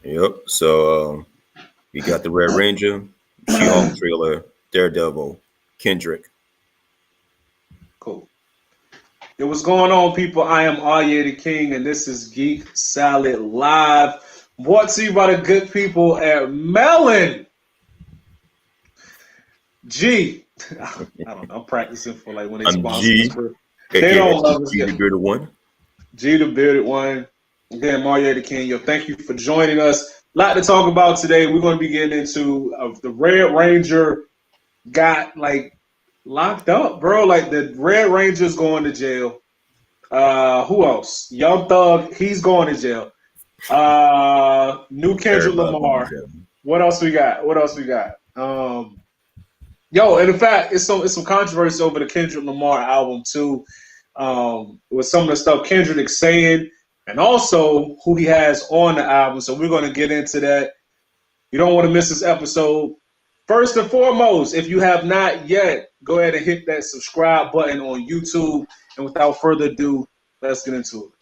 Yep. So we got the Red Ranger, She-Hulk trailer, Daredevil, Kendrick. Cool. Yo, what's going on, people? I am AYOOO the King, and this is Geek Salad Live, brought to you by the good people at Melon. G. I don't know. I'm practicing for like when they I'm sponsor G. us. They don't love us G the yet. bearded one. G the bearded one. Again, AYOOO the King. Yo, thank you for joining us. A lot to talk about today. We're going to be getting into the Red Ranger got like locked up, bro. Like the Red Ranger's going to jail. Who else? Young Thug, he's going to jail. New Kendrick Lamar. What else we got? Yo, and in fact, it's some controversy over the Kendrick Lamar album too. With some of the stuff Kendrick's saying, and also who he has on the album. So we're gonna get into that. You don't want to miss this episode. First and foremost, if you have not yet, go ahead and hit that subscribe button on YouTube. And without further ado, let's get into it.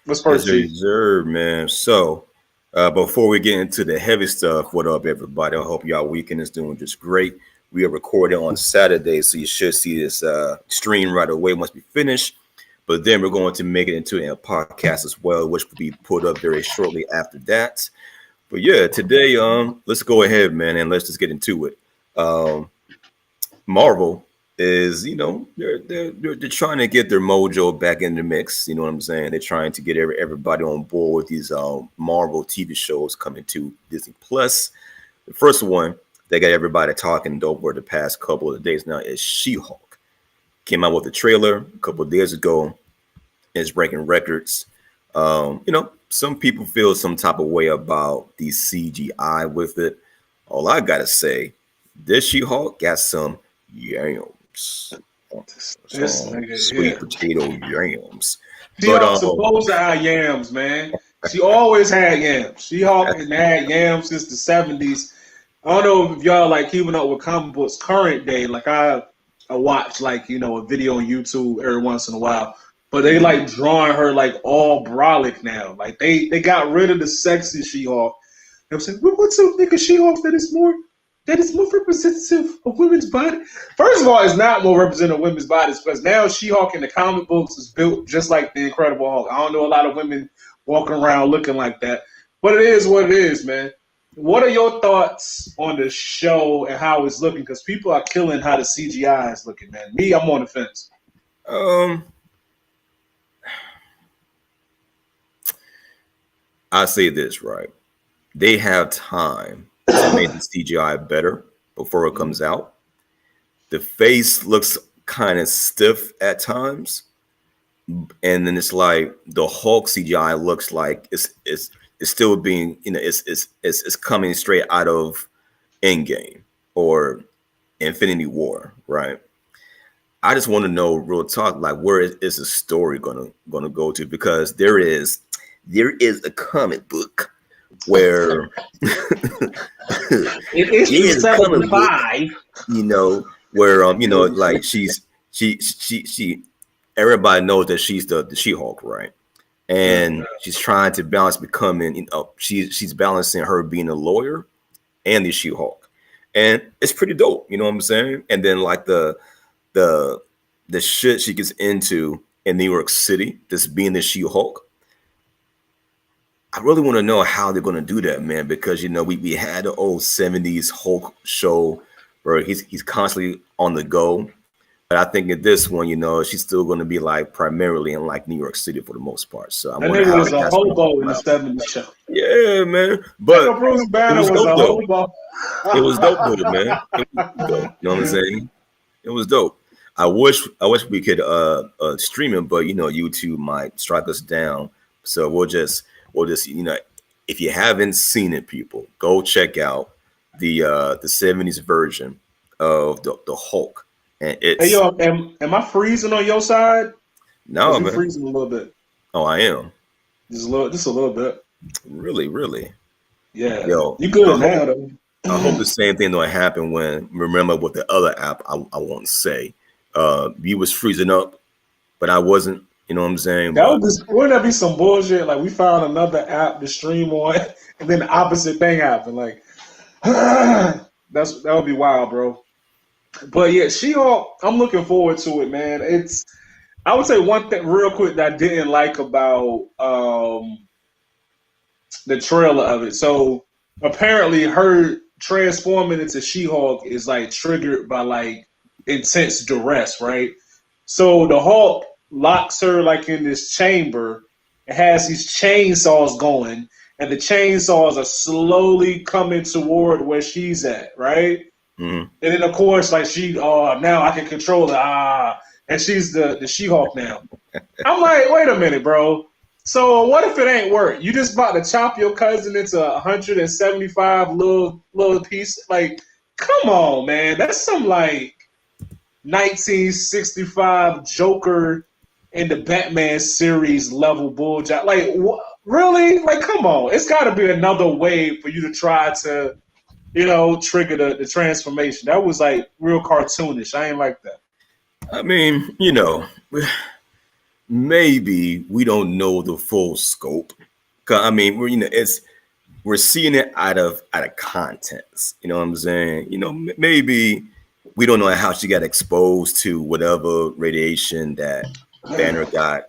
What's first, Reserve, man. So before we get into the heavy stuff, what up, everybody? I hope y'all weekend is doing just great. We are recording on Saturday, so you should see this stream right away once we finish. But then we're going to make it into a podcast as well, which will be put up very shortly after that. But yeah, today, let's go ahead, man, and let's just get into it. Marvel is, they're trying to get their mojo back in the mix. You know what I'm saying? They're trying to get everybody on board with these Marvel TV shows coming to Disney Plus. The first one they got everybody talking over the past couple of days now is She-Hulk. Came out with a trailer a couple of days ago. It's breaking records. Some people feel some type of way about the CGI with it. All I gotta say, this She-Hulk got some yams. Sweet potato yams. She-Hulk's supposed to have yams, man. She always had yams. She-Hulk has had yams since the 70s. I don't know if y'all like keeping up with comic books current day. Like I watch like, a video on YouTube every once in a while. But they like drawing her like all brolic now. Like they got rid of the sexy She-Hulk. I'm saying, what's up, nigga She-Hulk that is more representative of women's body? First of all, it's not more representative of women's bodies because now She-Hulk in the comic books is built just like the Incredible Hulk. I don't know a lot of women walking around looking like that. But it is what it is, man. What are your thoughts on the show and how it's looking? Because people are killing how the CGI is looking, man. Me, I'm on the fence. I say this, right? They have time to make the CGI better before it comes out. The face looks kind of stiff at times. And then it's like the Hulk CGI looks like it's still being, it's coming straight out of Endgame or Infinity War, right? I just want to know, real talk, like where is the story gonna go to? Because there is a comic book where it is 75, where like she everybody knows that she's the She-Hulk, right? And she's trying to balance becoming, she's balancing her being a lawyer and the She-Hulk. And it's pretty dope, you know what I'm saying? And then like the shit she gets into in New York City, just being the She-Hulk. I really want to know how they're going to do that, man, because, we had the old 70s Hulk show where he's constantly on the go. But I think in this one, she's still going to be like primarily in like New York City for the most part. So I'm wondering how was a hobo in the 70s show. Yeah, man. But Bruce Banner was a hobo. It was dope, though, man. It was dope. You know what I'm saying? It was dope. I wish we could stream it, but YouTube might strike us down. So we'll just if you haven't seen it, people, go check out the 70s version of the Hulk. And it's, hey, yo, am I freezing on your side? No, man. Freezing a little bit. Oh, I am. Just a little bit. Really. Yeah. Yo, you good now, though. I hope the same thing don't happen remember with the other app I won't say. You was freezing up, but I wasn't You know what I'm saying? That But would be, wouldn't that be some bullshit? Like we found another app to stream on, and then the opposite thing happened. Like that would be wild, bro. But yeah, She-Hulk, I'm looking forward to it, man. It's I would say one thing real quick that I didn't like about the trailer of it. So apparently her transforming into She-Hulk is like triggered by like intense duress, right? So the Hulk locks her like in this chamber. It has these chainsaws going, and the chainsaws are slowly coming toward where she's at, right? mhm. And then of course, like now I can control her, and she's the She-Hulk now. I'm like, wait a minute, bro. So what if it ain't work? You just about to chop your cousin into 175 little piece? Like, come on, man. That's some like 1965 Joker in the Batman series level bullshit. Like, really? Like, come on. It's got to be another way for you to try to, trigger the transformation. That was like real cartoonish. I ain't like that. I mean, maybe we don't know the full scope. 'Cause, I mean, we're seeing it out of context. You know what I'm saying? Maybe we don't know how she got exposed to whatever radiation that Banner got.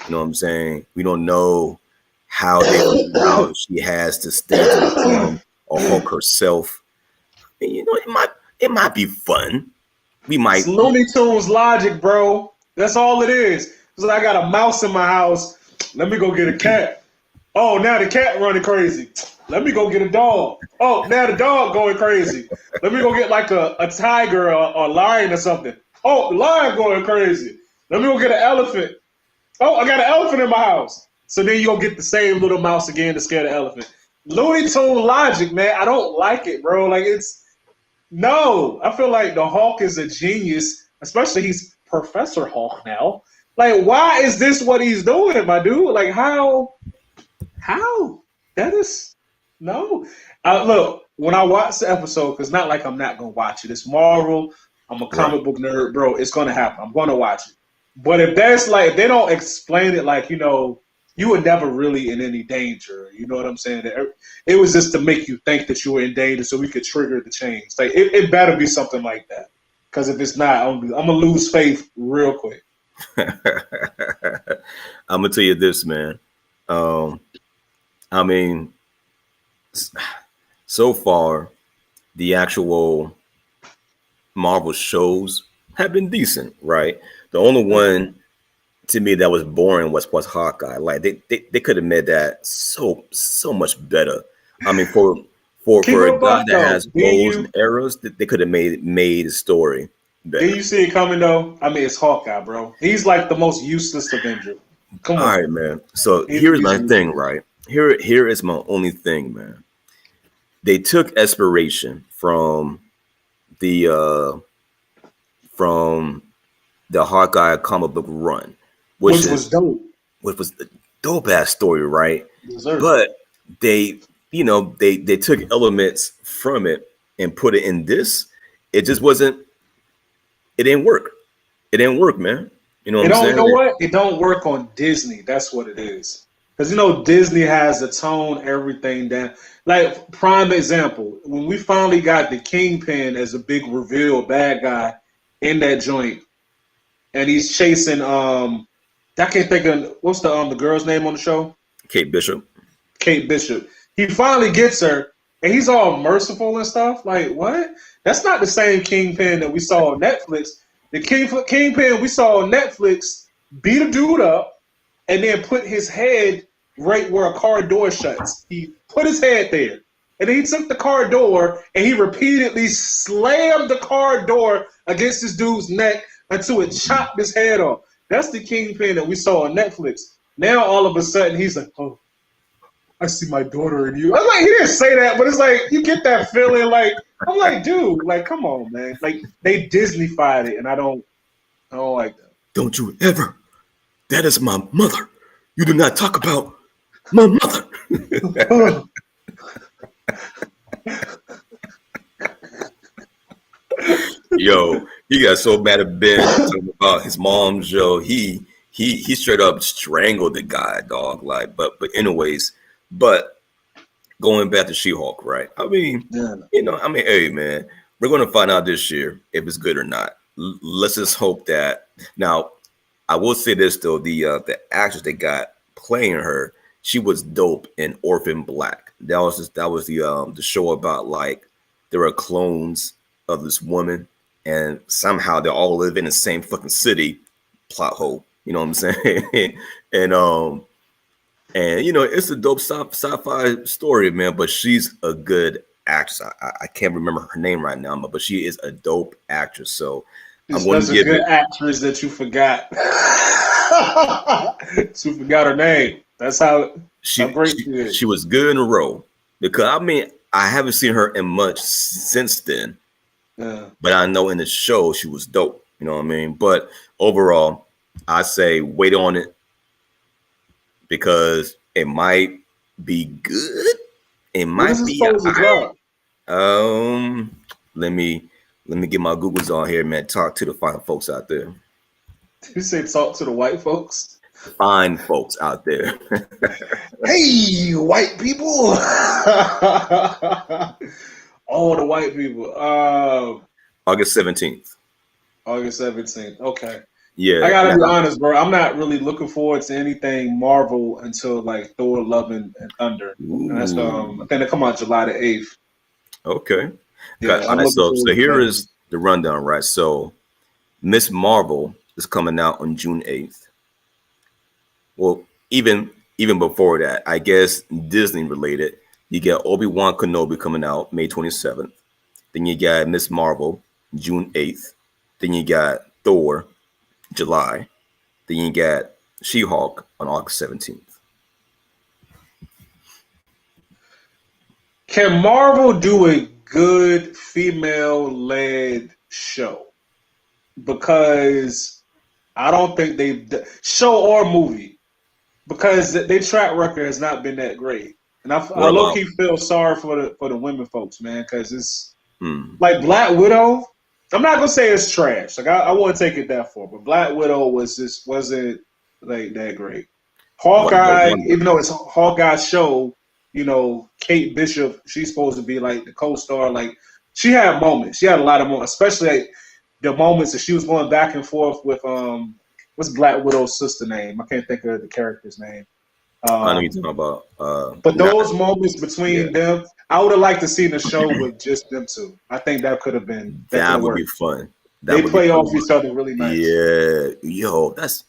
You know what I'm saying? We don't know how she has to stay to become a Hulk herself. And, it might be fun. We might. It's Looney Tunes logic, bro. That's all it is. So I got a mouse in my house. Let me go get a cat. Oh, now the cat running crazy. Let me go get a dog. Oh, now the dog going crazy. Let me go get like a tiger or a lion or something. Oh, the lion going crazy. Let me go get an elephant. Oh, I got an elephant in my house. So then you'll get the same little mouse again to scare the elephant. Looney Tune logic, man. I don't like it, bro. Like no. I feel like the Hulk is a genius, especially he's Professor Hulk now. Like, why is this what he's doing, my dude? Like, how? That is no. Look, when I watch the episode, because not like I'm not gonna watch it. It's Marvel. I'm a comic book nerd, bro. It's gonna happen. I'm gonna watch it. But if if they don't explain it, like you were never really in any danger. You know what I'm saying? It was just to make you think that you were in danger, so we could trigger the change. Like it better be something like that. Because if it's not, I'm gonna lose faith real quick. I'm gonna tell you this, man. I mean, so far, the actual Marvel shows have been decent, right? The only one to me that was boring was Hawkeye. Like they could have made that so much better. I mean, for a guy that has goals and errors, they could have made the story better. Did you see it coming though? I mean, it's Hawkeye, bro. He's like the most useless Avenger. Come on. All right, man. So here's my thing, right? Here is my only thing, man. They took inspiration from the Hawkeye comic book run, which was dope. Which was a dope ass story, right? But they took elements from it and put it in this. It just wasn't. It didn't work. It didn't work, man. You know what I'm saying? You know what? It don't work on Disney. That's what it is. Because Disney has the tone, everything down. Like prime example, when we finally got the Kingpin as a big reveal bad guy in that joint, and he's chasing I can't think of what's the girl's name on the show? Kate Bishop. Kate Bishop. He finally gets her, and he's all merciful and stuff. Like what? That's not the same Kingpin that we saw on Netflix. The Kingpin we saw on Netflix beat a dude up and then put his head right where a car door shuts. He put his head there. And then he took the car door and he repeatedly slammed the car door against this dude's neck until it chopped his head off. That's the Kingpin that we saw on Netflix. Now all of a sudden he's like, oh, I see my daughter in you. I'm like, he didn't say that, but it's like you get that feeling like I'm like, dude, like, come on, man. Like they Disney-fied it, and I don't like that. Don't you ever. That is my mother. You do not talk about my mother. Yo, he got so mad at Ben talking about his mom's show. He he straight up strangled the guy, dog. Like, but anyways, but going back to She-Hulk, right? I mean, hey man, we're gonna find out this year if it's good or not. Let's just hope that. Now, I will say this though: the actress they got playing her, she was dope in Orphan Black. That was the show about like there are clones of this woman, and somehow they all live in the same fucking city. Plot hole, you know what I'm saying? and you know it's a dope sci-fi story, man. But she's a good actress. I can't remember her name right now, but she is a dope actress. So I'm going to give a good actress that you forgot. You forgot her name. That's how great she is. She was good in a row because I mean I haven't seen her in much since then. Yeah. But I know in the show she was dope. You know what I mean? But overall, I say wait on it because it might be good. It might be. Let me get my Googles on here, man. Talk to the fine folks out there. You say talk to the white folks? Fine folks out there. Hey, white people. All the white people. August 17th. August 17th. Okay. Yeah. I gotta be honest, bro. I'm not really looking forward to anything Marvel until like Thor: Love and Thunder. And that's I think they come out July the 8th. Okay. Yeah, all right, so here is the rundown, right? So Miss Marvel is coming out on June 8th. Well, even before that, I guess Disney related. You get Obi-Wan Kenobi coming out May 27th. Then you got Miss Marvel June 8th. Then you got Thor July. Then you got She-Hulk on August 17th. Can Marvel do a good female-led show? Because I don't think show or movie, because their track record has not been that great. And I low-key feel sorry for the women folks, man, because it's like Black Widow. I'm not gonna say it's trash. Like I wouldn't take it that far, but Black Widow wasn't like that great. Hawkeye, even though it's Hawkeye's show, you know, Kate Bishop, she's supposed to be like the co-star. Like she had moments. She had a lot of moments, especially like the moments that she was going back and forth with what's Black Widow's sister name? I can't think of the character's name. I know you're talking about. But those moments between them, I would have liked to see the show with just them two. I think that could have been. That would be fun. They play off each other really nice. Yeah, yo, that's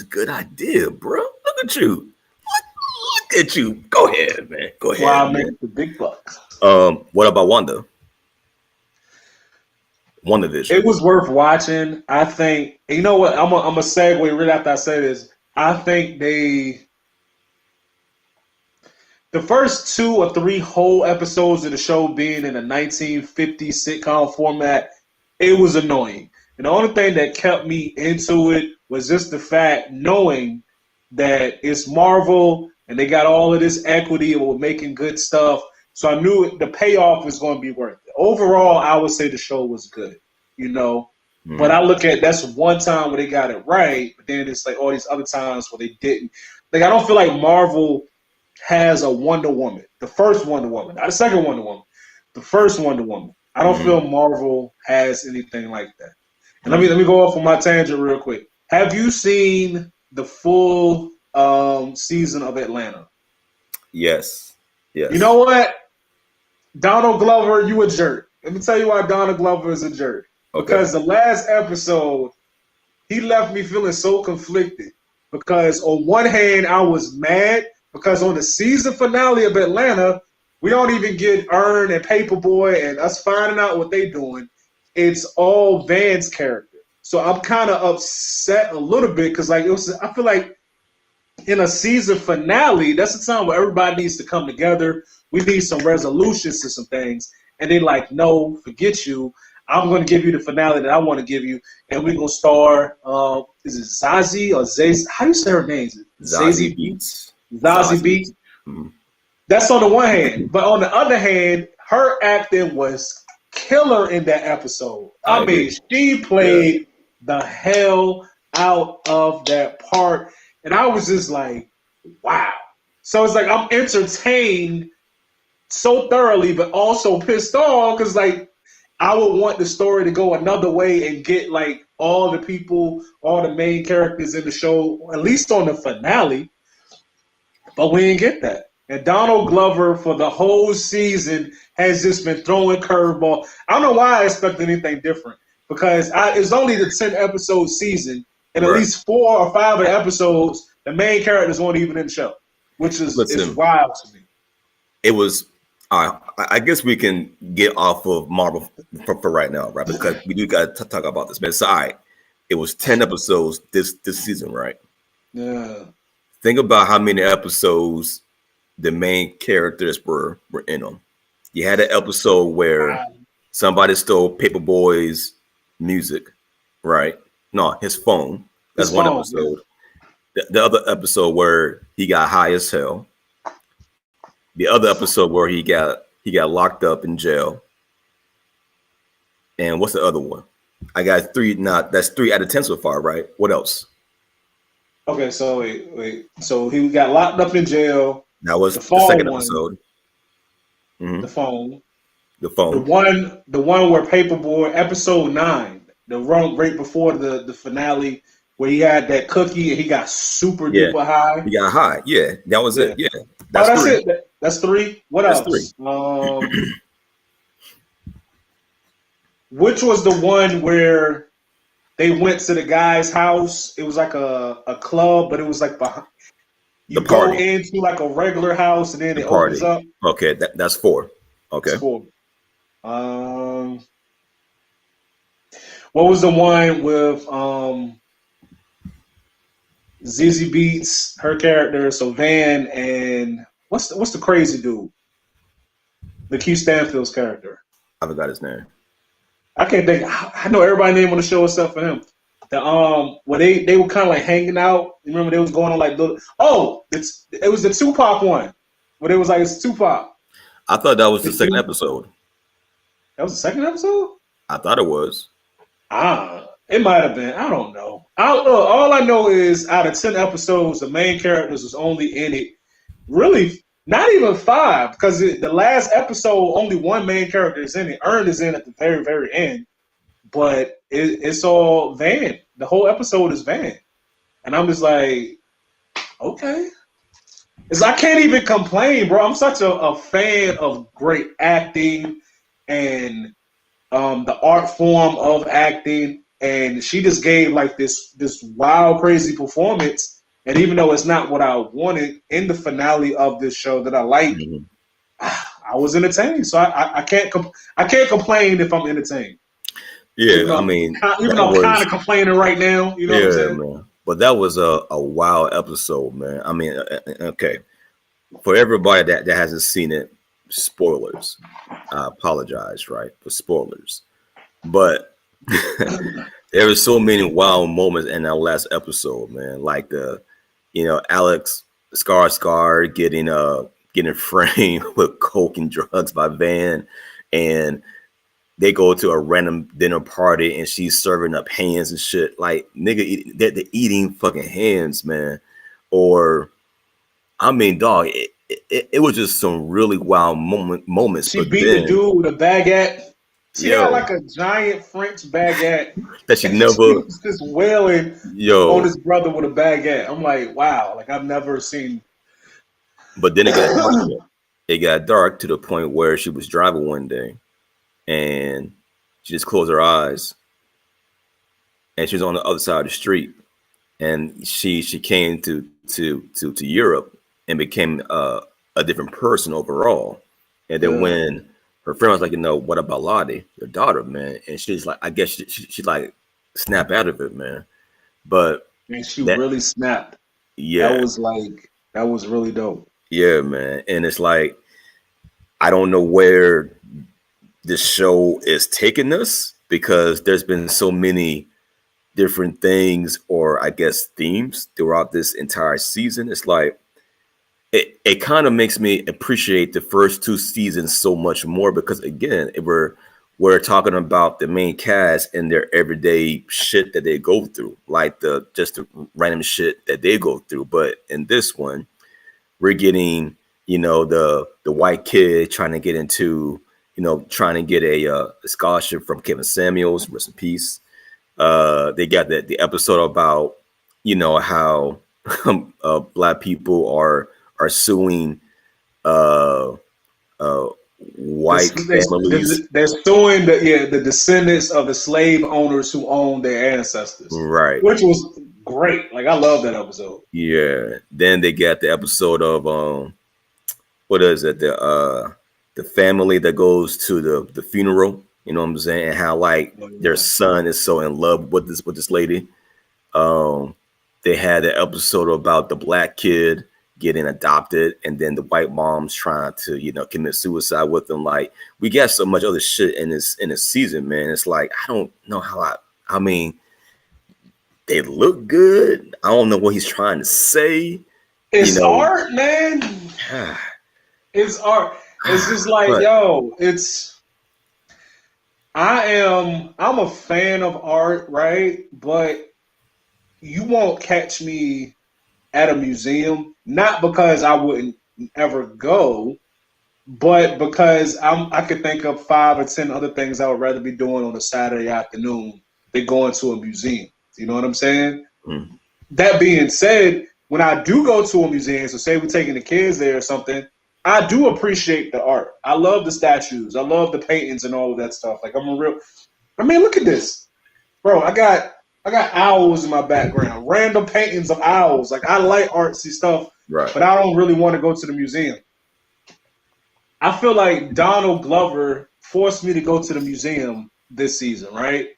a good idea, bro. Look at you. Look at you. Go ahead, man. Go ahead. Wow, man. The big bucks. What about Wanda? WandaVision. It was worth watching. I think. You know what? I'm a segue right after I say this. I think the first 2 or 3 whole episodes of the show being in a 1950s sitcom format, it was annoying. And the only thing that kept me into it was just the fact knowing that it's Marvel and they got all of this equity and were making good stuff. So I knew the payoff was going to be worth it. Overall, I would say the show was good, you know. But I look at that's one time where they got it right, but then it's like all these other times where they didn't. Like I don't feel like Marvel has a Wonder Woman, the first Wonder Woman, not the second Wonder Woman, the first Wonder Woman. I don't feel Marvel has anything like that. And let me go off on my tangent real quick. Have you seen the full season of Atlanta? Yes. Yes. You know what? Donald Glover, you a jerk. Let me tell you why Donald Glover is a jerk. Okay. Because the last episode, he left me feeling so conflicted. Because on one hand, I was mad because on the season finale of Atlanta, we don't even get Earn and Paperboy and us finding out what they doing. It's all Van's character. So I'm kind of upset a little bit because like I feel like in a season finale, that's the time where everybody needs to come together. We need some resolutions to some things. And they like, no, forget you. I'm going to give you the finale that I want to give you. And we're going to star, is it Zazie or Zazie? How do you say her name? Zazie Beetz. Zazie Beetz. Mm-hmm. That's on the one hand. But on the other hand, her acting was killer in that episode. I mean, she played the hell out of that park. And I was just like, wow. So it's like I'm entertained so thoroughly, but also pissed off because like I would want the story to go another way and get like all the people, all the main characters in the show, at least on the finale. But we didn't get that. And Donald Glover for the whole season has just been throwing curveball. I don't know why I expect anything different because it's only the 10 episode season, and at least 4 or 5 of the episodes, the main characters weren't even in the show, which is wild to me. It was. I guess we can get off of Marvel for right now, right? Because we do got to talk about this, man. So, it was 10 episodes this season, right? Yeah. Think about how many episodes the main characters were in them. You had an episode where somebody stole Paperboy's music, right? No, his phone. That's one episode. Yeah. The other episode where he got high as hell. The other episode where he got locked up in jail. And what's the other one? I got 3. That's 3 out of 10 so far, right? What else? Okay, so wait. So he got locked up in jail. That was the second episode. Mm-hmm. The phone. The phone. The one where Paperboy, episode 9, the run right before the finale, where he had that cookie and he got super duper high. He got high. Yeah, that was it. Yeah, that's 3. That's 3. What else? 3. Which was the one where they went to the guy's house? It was like a club, but it was like behind. You go into like a regular house and then it opens up. Okay, that's 4. Okay. That's 4. What was the one with ZZ Beats, her character, so Van, and what's the crazy dude? Lakeith Stanfield's character. I forgot his name. I can't think. I know everybody's name on the show except for him. The where they were kind of like hanging out. You remember they was going on like little. Oh, it was the Tupac one, where it was like it's Tupac. I thought that was the second episode. That was the second episode. I thought it was. It might have been. I don't know. All I know is out of 10 episodes, the main characters was only in it. Really, not even 5, because the last episode, only 1 main character is in it. Earn is in at the very, very end. But it's all Van. The whole episode is Van. And I'm just like, okay. I can't even complain, bro. I'm such a fan of great acting and the art form of acting. And she just gave like this wild, crazy performance. And even though it's not what I wanted in the finale of this show that I like, I was entertained. So I can't complain if I'm entertained. Yeah, even though I'm kind of complaining right now. You know what I'm saying? Man. But that was a wild episode, man. I mean, okay. For everybody that hasn't seen it, spoilers. I apologize, right, for spoilers. But there were so many wild moments in that last episode, man. Like Alex Scar getting framed with coke and drugs by Van, and they go to a random dinner party and she's serving up hands and shit. Like, nigga, they're eating fucking hands, man. Or, I mean, dog, it was just some really wild moments. She beat the dude with a baguette. She had like a giant French baguette that she never. She was just wailing on his brother with a baguette. I'm like, wow, like I've never seen. But then it got dark to the point where she was driving one day, and she just closed her eyes, and she was on the other side of the street, and she came to Europe and became a different person overall, and then when her friend was like, what about Lottie, your daughter, man? And she's like, I guess she like snapped out of it, man. But she really snapped. Yeah. That was really dope. Yeah, man. And it's like, I don't know where this show is taking us, because there's been so many different things, or I guess themes, throughout this entire season. It's like, it kind of makes me appreciate the first 2 seasons so much more, because again, we're we're talking about the main cast and their everyday shit that they go through, like the random shit that they go through. But in this one, we're getting, the white kid trying to get into, trying to get a scholarship from Kevin Samuels, rest in peace. They got the episode about, how black people are suing uh, uh, white families. They're suing the descendants of the slave owners who owned their ancestors, Right. which was great. Like, I love that episode. Yeah. Then they got the episode of what is it? The family that goes to the funeral. You know what I'm saying? And how like their son is so in love with this lady. They had an episode about the black kid getting adopted, and then the white mom's trying to, commit suicide with them. Like, we got so much other shit in this season, man. It's like, I don't know how I mean, they look good. I don't know what he's trying to say. It's art, man. It's art. It's just like, I'm a fan of art, right? But you won't catch me at a museum, not because I wouldn't ever go, but because I could think of 5 or 10 other things I would rather be doing on a Saturday afternoon than going to a museum. You know what I'm saying? Mm. That being said, when I do go to a museum, so say we're taking the kids there or something, I do appreciate the art. I love the statues. I love the paintings and all of that stuff. Like, look at this. Bro, I got owls in my background, random paintings of owls. Like, I like artsy stuff, right, but I don't really want to go to the museum. I feel like Donald Glover forced me to go to the museum this season, right?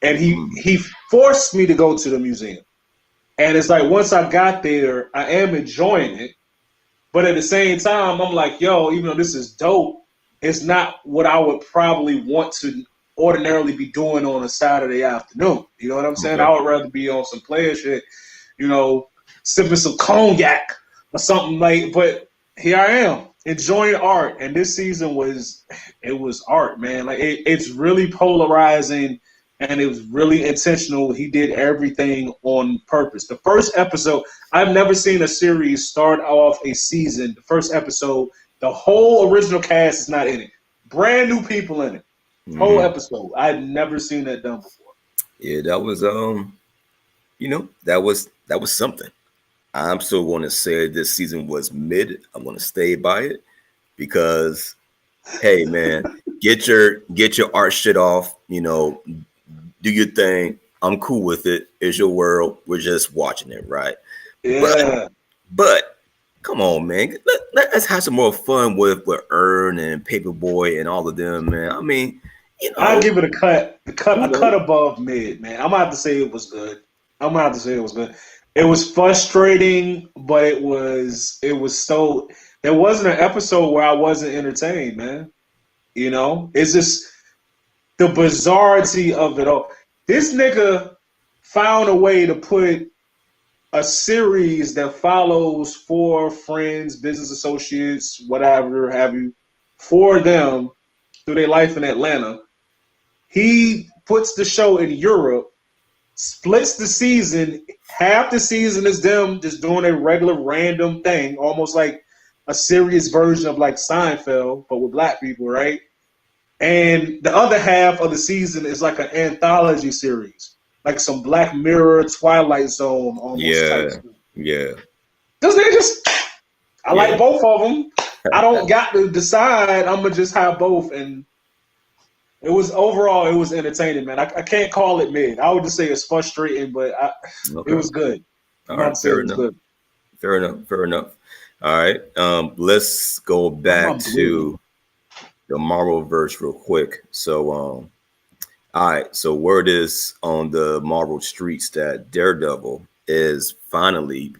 And he forced me to go to the museum. And it's like, once I got there, I am enjoying it. But at the same time, I'm like, even though this is dope, it's not what I would probably want to ordinarily be doing on a Saturday afternoon. You know what I'm saying? Okay. I would rather be on some player shit, sipping some cognac or something like. But here I am enjoying art, and this season was art, man. Like, it's really polarizing, and it was really intentional. He did everything on purpose. The first episode, I've never seen a series start off a season. The first episode, the whole original cast is not in it. Brand new people in it. Whole episode. I've never seen that done before. Yeah, that was that was something. I'm still going to say this season was mid. I'm going to stay by it because, hey man, get your art shit off. Do your thing. I'm cool with it. It's your world. We're just watching it, right? Yeah. But come on, man. Let's have some more fun with Earn and Paperboy and all of them, man. I mean, I'll give it a cut. A cut above mid, man. I'm gonna have to say it was good. It was frustrating, but it was so. There wasn't an episode where I wasn't entertained, man. It's just the bizarrety of it all. This nigga found a way to put a series that follows 4 friends, business associates, whatever have you, for them through their life in Atlanta. He puts the show in Europe, splits the season. Half the season is them just doing a regular random thing, almost like a serious version of like Seinfeld, but with black people, right? And the other half of the season is like an anthology series, like some Black Mirror, Twilight Zone almost. Yeah. I like both of them. I don't got to decide. I'm gonna just have both, and it was entertaining, man. I can't call it mid. I would just say it's frustrating, but it was good. All right, fair enough. Fair enough. All right, let's go back to the Marvel verse real quick. So, all right. So word is on the Marvel streets that Daredevil is finally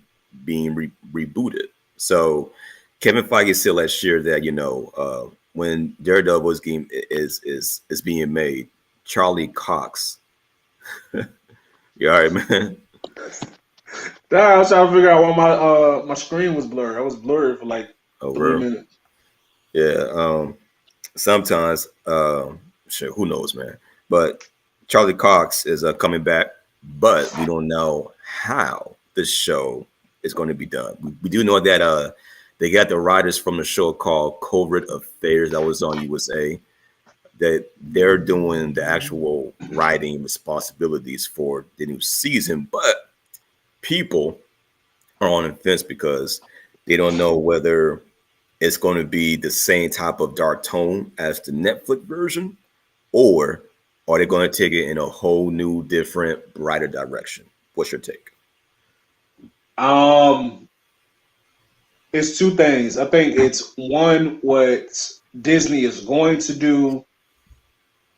being rebooted. So Kevin Feige said last year that when Daredevil is being made, Charlie Cox. You all right, man? I was trying to figure out why my screen was blurred. I was blurred for like 3 minutes. Yeah. Sometimes Shit, who knows, man? But Charlie Cox is coming back, but we don't know how this show is going to be done. We do know that they got the writers from the show called Covert Affairs that was on USA, that they're doing the actual writing responsibilities for the new season, but people are on the fence because they don't know whether it's going to be the same type of dark tone as the Netflix version, or are they going to take it in a whole new, different, brighter direction? What's your take? It's two things. I think it's one, what Disney is going to do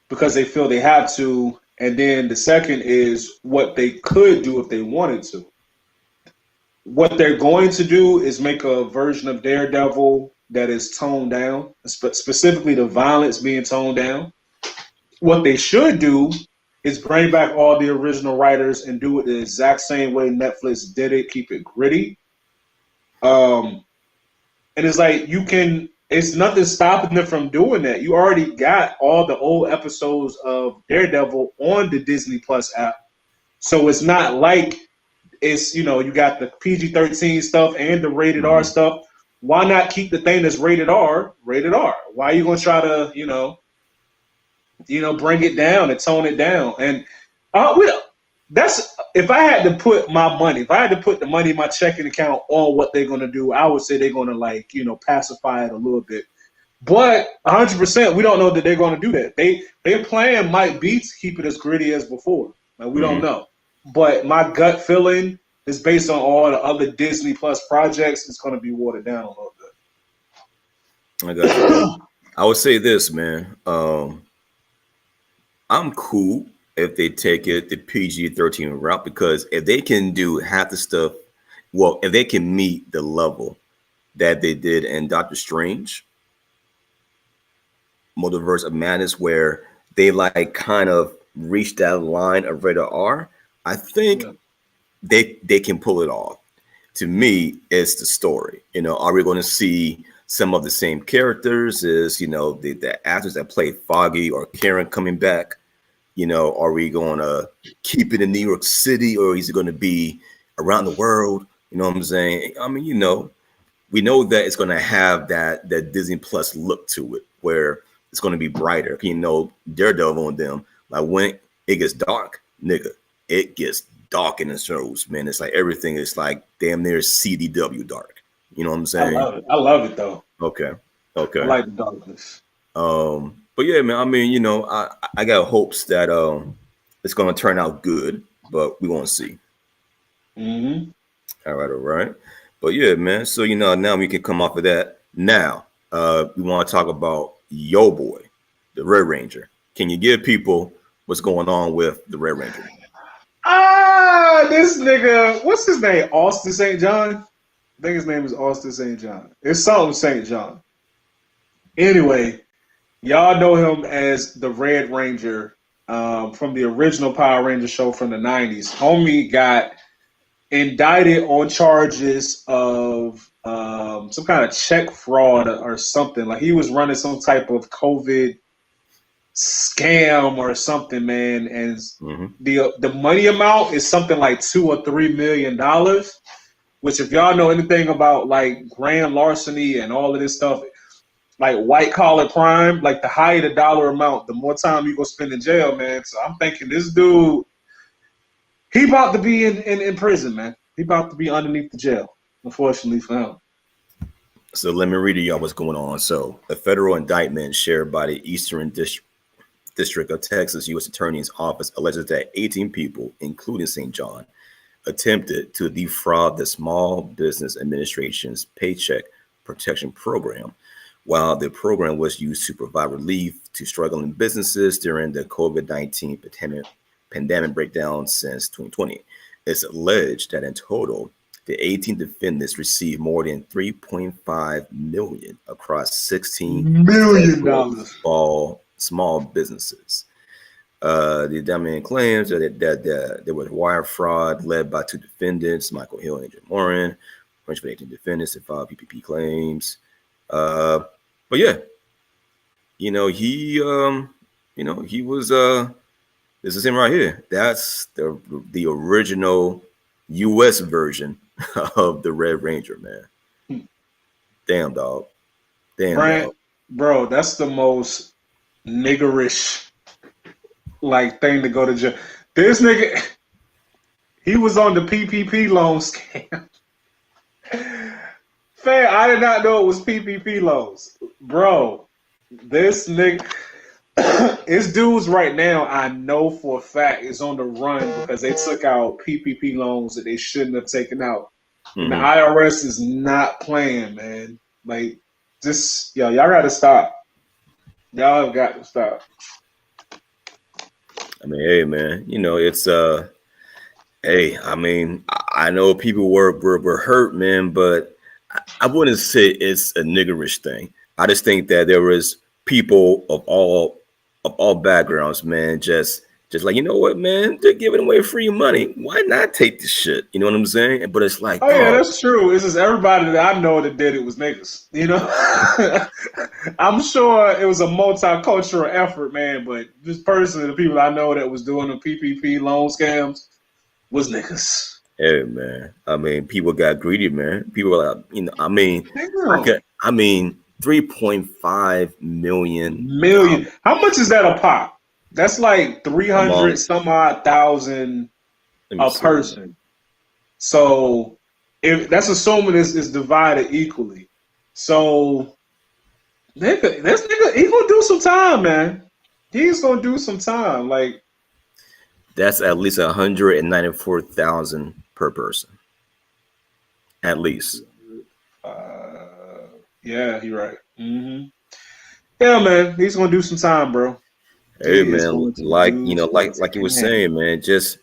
because they feel they have to, and then the second is what they could do if they wanted to. What they're going to do is make a version of Daredevil that is toned down, specifically the violence being toned down. What they should do is bring back all the original writers and do it the exact same way Netflix did it, keep it gritty. And it's like it's nothing stopping them from doing that. You already got all the old episodes of Daredevil on the Disney Plus app. So it's not like it's, you got the PG-13 stuff and the rated R stuff. Why not keep the thing that's rated R, rated R? Why are you going to try to, bring it down and tone it down? And that's, if I had to put the money in my checking account on what they're going to do, I would say they're going to pacify it a little bit. But 100%, we don't know that they're going to do that. Their plan might be to keep it as gritty as before. Like, we don't know. But my gut feeling is based on all the other Disney Plus projects, it's going to be watered down a little bit. I got you. I would say this, man. I'm cool if they take it the PG-13 route, because if they can do half the stuff, if they can meet the level that they did in Doctor Strange, Multiverse of Madness, where they kind of reached that line of rated R, I think they can pull it off. To me, it's the story. Are we going to see some of the same characters? Is the actors that play Foggy or Karen coming back? Are we going to keep it in New York City, or is it going to be around the world? You know what I'm saying? I mean, we know that it's going to have that Disney Plus look to it, where it's going to be brighter. Daredevil and them, like, when it gets dark, nigga, it gets dark in the shows, man. It's like everything is like damn near CDW dark. You know what I'm saying? I love it though. Okay. I like the darkness. But yeah, man, I mean, I got hopes that it's gonna turn out good, but we won't see. All right. But yeah, man. So now we can come off of that. Now, we want to talk about Yo Boy, the Red Ranger. Can you give people what's going on with the Red Ranger? This nigga, what's his name? Austin St. John? I think his name is Austin St. John. It's something St. John. Anyway, y'all know him as the Red Ranger from the original Power Ranger show from the 90s. Homie got indicted on charges of some kind of check fraud or something. Like, he was running some type of COVID scam or something, man. And the money amount is something like $2 or $3 million, which, if y'all know anything about like grand larceny and all of this stuff, like white collar crime, like the higher the dollar amount, the more time you go spend in jail, man. So I'm thinking this dude, he about to be in prison, man. He about to be underneath the jail, unfortunately for him. So let me read you y'all what's going on. So a federal indictment shared by the Eastern District of Texas U.S. Attorney's Office alleges that 18 people, including St. John, attempted to defraud the Small Business Administration's Paycheck Protection Program, while the program was used to provide relief to struggling businesses during the COVID-19 pandemic breakdown since 2020. It's alleged that in total, the 18 defendants received more than $3.5 million across $16 million small businesses. The indictment claims that there was wire fraud led by two defendants, Michael Hill and Jim Moran, which 18 defendants that filed PPP claims. But yeah, he You know, he was this is him right here. That's the original US version of the Red Ranger, man. Damn dog. Damn Brand, dog. bro, that's the most niggerish like thing to go to jail. This nigga, he was on the PPP loan scam. Fam, I did not know it was PPP loans, bro. This nigga, it's dudes right now. I know for a fact is on the run because they took out PPP loans that they shouldn't have taken out, and the Mm-hmm. IRS is not playing, man. Like, just y'all got to stop. Y'all have got to stop. I mean, hey man, you know, it's hey, I mean, I know people were hurt, man, but I wouldn't say it's a niggerish thing. I just think that there was people of all backgrounds, man, just like, you know what, man, they're giving away free money. Why not take this shit? You know what I'm saying? But it's like, Oh yeah, dog, that's true. It's just everybody that I know that did it was niggas. You know, I'm sure it was a multicultural effort, man. But just personally, the people I know that was doing the PPP loan scams was niggas. hey man. I mean, people got greedy, man. People were like, you know, Damn, I mean, 3.5 million million. How much is that a pop? That's like a 300 month. some odd thousand Let me a see. person. So if that's assuming it's divided equally. So nigga, this nigga, he gonna do some time, man. He's gonna do some time. Like, That's at least 194,000 per person. At least. yeah, you're right. Yeah, man, he's gonna do some time, bro. Hey He is man, going to do some like you were time. saying, man, just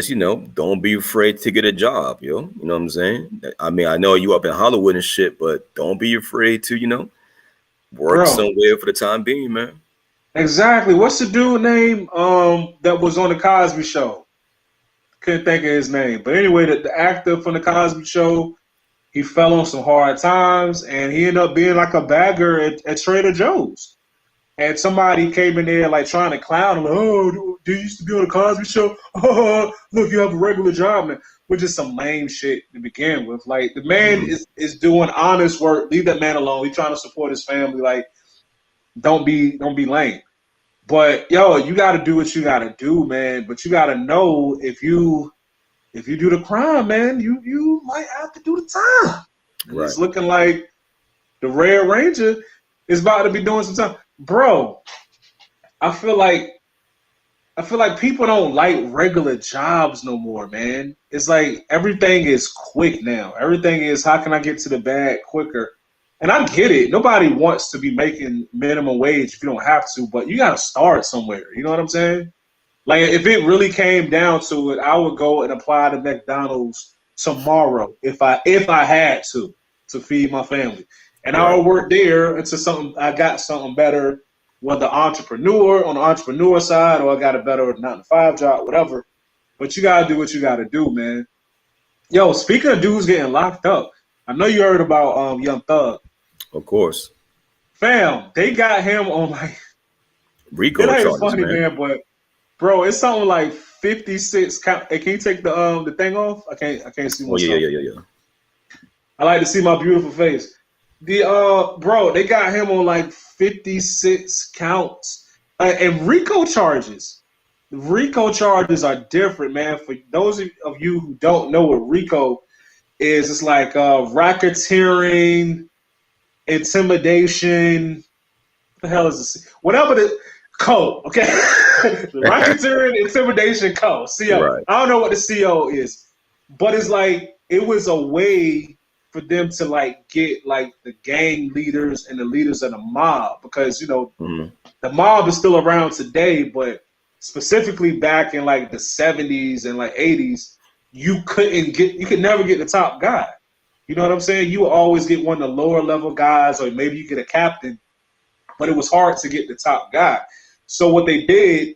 you know, don't be afraid to get a job, yo. You know what I'm saying? I mean, I know you up in Hollywood and shit, but don't be afraid to, you know, work Bro, somewhere for the time being, man. exactly. What's the dude name that was on the Cosby Show? Couldn't think of his name. But anyway, the actor from the Cosby Show, he fell on some hard times and he ended up being like a bagger at Trader Joe's. And somebody came in there like trying to clown him, like, oh, do you used to be on the Cosby Show? Oh, look, you have a regular job, man. Which is some lame shit to begin with. Like, the man Mhm. is doing honest work. Leave that man alone. He's trying to support his family. Like, don't be lame. But yo, you got to do what you got to do, man. But you got to know if you do the crime, man, you might have to do the time. And Right. it's looking like the Red Ranger is about to be doing some time, bro. I feel like people don't like regular jobs no more, man. It's like everything is quick now. Everything is how can I get to the bag quicker? And I get it. Nobody wants to be making minimum wage if you don't have to, but you got to start somewhere. You know what I'm saying? Like if it really came down to it, I would go and apply to McDonald's tomorrow if I had to feed my family, and I Right. would work there until something I got something better, whether entrepreneur on the entrepreneur side or I got a better 9 to 5 job, whatever. But you gotta do what you gotta do, man. Yo, speaking of dudes getting locked up, I know you heard about Young Thug. Of course. Fam, they got him on like it Rico ain't charges, funny, man. man, but bro, it's something like 56 count. Hey, can you take the thing off? I can't see Oh yeah, myself. yeah, yeah, yeah, yeah. I like to see my beautiful face. The bro, they got him on like 56 counts. And Rico charges. Rico charges are different, man. For those of you who don't know what Rico is, it's like racketeering, intimidation. What the hell is this? Whatever the code, okay? The racketeering, intimidation code. CO. Right. I don't know what the CO is, but it's like it was a way for them to like get like the gang leaders and the leaders of the mob because you know Mhm. the mob is still around today, but specifically back in like the 70s and like 80s, you could never get the top guy. You know what I'm saying? You would always get one of the lower level guys, or maybe you get a captain, but it was hard to get the top guy. So what they did,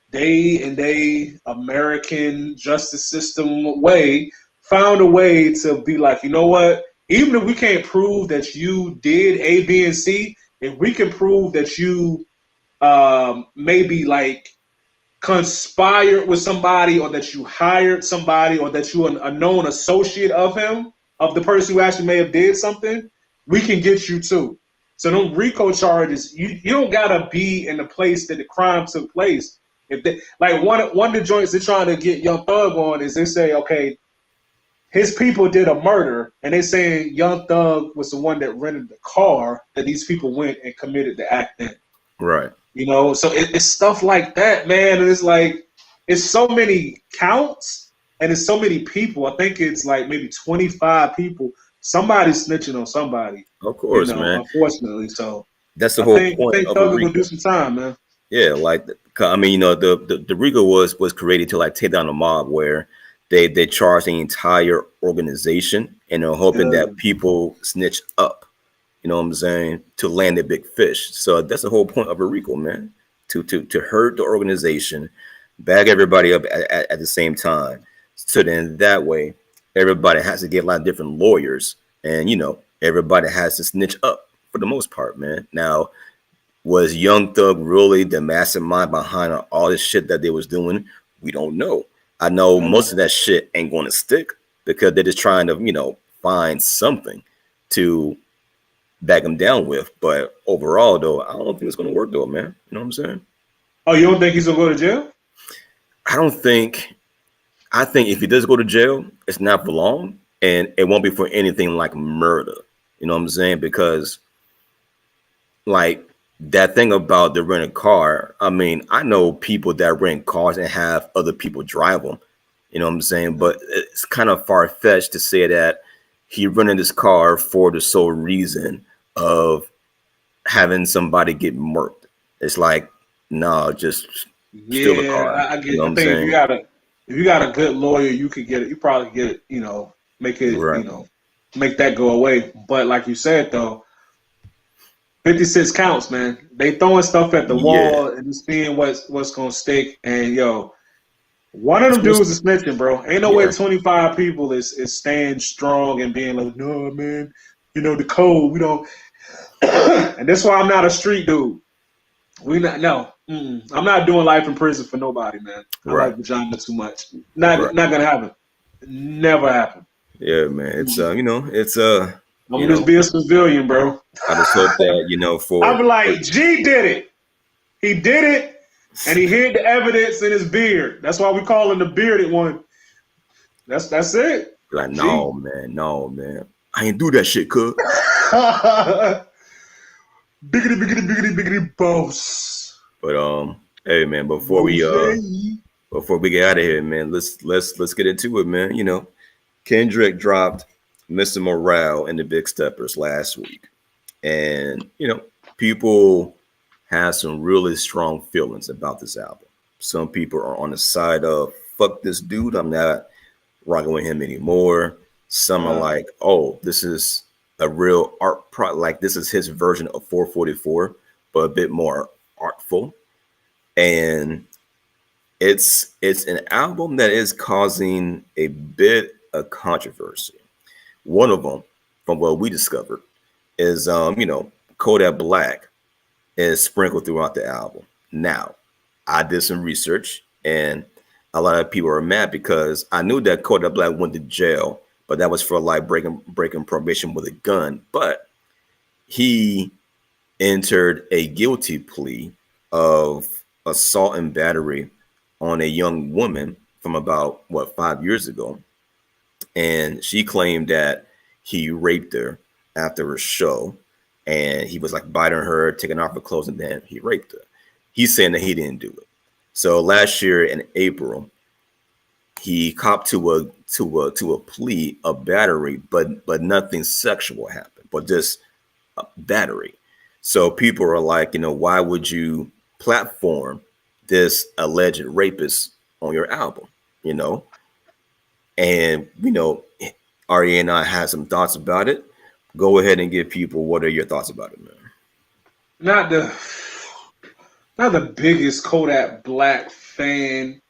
they American justice system way found a way to be like, you know what? Even if we can't prove that you did A, B, and C, if we can prove that you maybe like conspired with somebody, or that you hired somebody, or that you are a known associate of him, of the person who actually may have did something, we can get you too. So them RICO charges, you don't gotta be in the place that the crime took place. If they, like one of the joints they're trying to get Young Thug on is they say, okay, his people did a murder, and they saying Young Thug was the one that rented the car that these people went and committed the act in. Right. You know, so it's stuff like that, man. And it's like, it's so many counts and it's so many people. I think it's like maybe 25 people. Somebody's snitching on somebody. Of course, you know, man. Unfortunately, so that's the whole point. I think Thug will do some time, man. Yeah, like I mean, you know, the RICO was created to like take down the mob, where they charge the entire organization, and they're hoping that people snitch up. You know what I'm saying? To land a big fish. So that's the whole point of a RICO, man. To hurt the organization, bag everybody up at the same time. So then that way, everybody has to get a lot of different lawyers, and you know, everybody has to snitch up for the most part, man. Now, was Young Thug really the mastermind behind all this shit that they was doing? We don't know. I know most of that shit ain't going to stick, because they're just trying to, you know, find something to back him down with. But overall, though, I don't think it's going to work, though, man. You know what I'm saying? Oh, you don't think he's going to go to jail? I think if he does go to jail, it's not for long, and it won't be for anything like murder. You know what I'm saying? Because, like, that thing about the rented car, I mean, I know people that rent cars and have other people drive them. You know what I'm saying? But it's kind of far-fetched to say that he rented this car for the sole reason of having somebody get murked. It's like, no, just steal the car. I get. You know I think if you got a good lawyer, you could get it. You probably get it. You know, make it. Right. You know, make that go away. But like you said, though, 56 counts, man. They throwing stuff at the wall and just seeing what's gonna stick. And yo, one of them dudes is snitching, bro. Ain't no way 25 people is staying strong and being like, no, man, you know, the code, we don't. And that's why I'm not a street dude. I'm not doing life in prison for nobody, man. I like vagina too much. Not gonna happen. Never happen. Yeah, man. It's you know, it's I'm gonna just be a civilian, bro. I just hope that, you know, I'm like, G did it. He did it, and he hid the evidence in his beard. That's why we call him the bearded one. That's it. Like, no, man. I ain't do that shit, cuz. Biggity boss. But hey, man, before we get out of here, man, let's get into it, man. You know, Kendrick dropped Mr. Morale and the Big Steppers last week, and you know, people have some really strong feelings about this album. Some people are on the side of fuck this dude, I'm not rocking with him anymore. Some are like, oh, this is a real art product, like this is his version of 444, but a bit more artful. And it's an album that is causing a bit of controversy. One of them, from what we discovered, is you know, Kodak Black is sprinkled throughout the album. Now, I did some research, and a lot of people are mad because I knew that Kodak Black went to jail, but that was for like breaking probation with a gun. But he entered a guilty plea of assault and battery on a young woman from about 5 years ago, and she claimed that he raped her after a show, and he was like biting her, taking off her clothes, and then he raped her. He's saying that he didn't do it. So last year in April, he copped to a plea of battery, but nothing sexual happened, but just battery. So people are like, you know, why would you platform this alleged rapist on your album? You know, and you know, Arya and I had some thoughts about it. Go ahead and give people, what are your thoughts about it, man? Not the biggest Kodak Black fan.